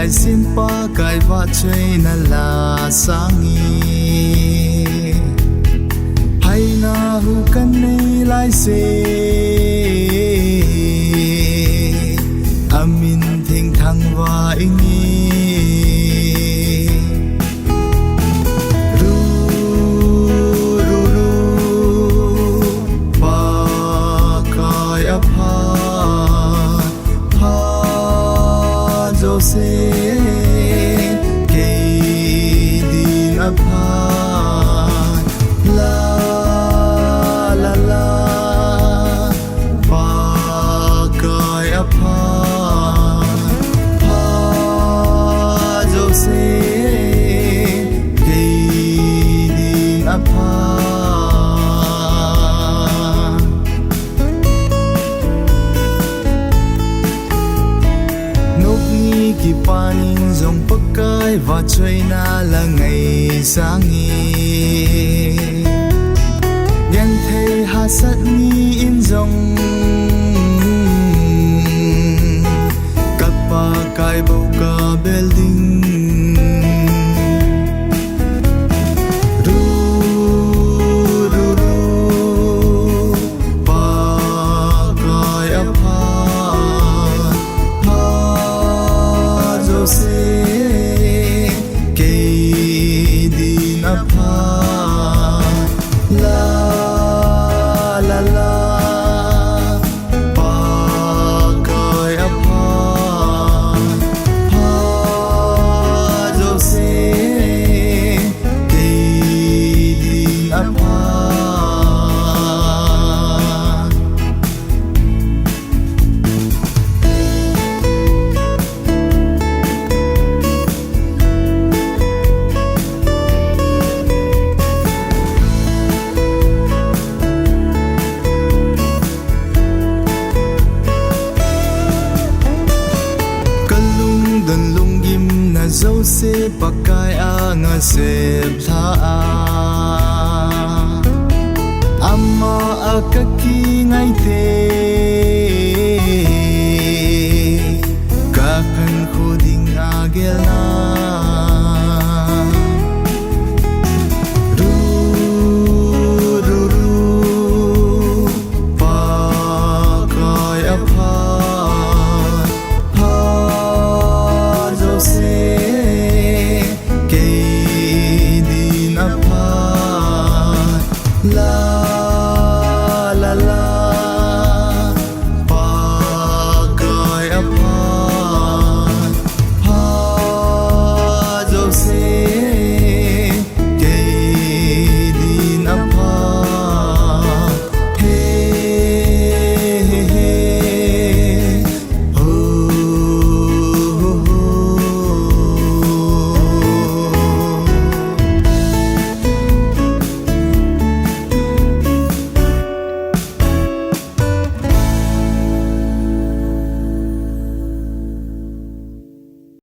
lai xin pa kai va chơi na la sangi hay na hu kan nei lai se amin thing thang wa ingi se ke din apha la la la pa kai apha pa jo se ke din apha ki panin zong pakai va chơi na la ngày sangi yan thei ha sat ni in zong kappa kai bo ka building dấu se pakai a nga sep tha a amma akaki ngai te ka khan khoding a gel na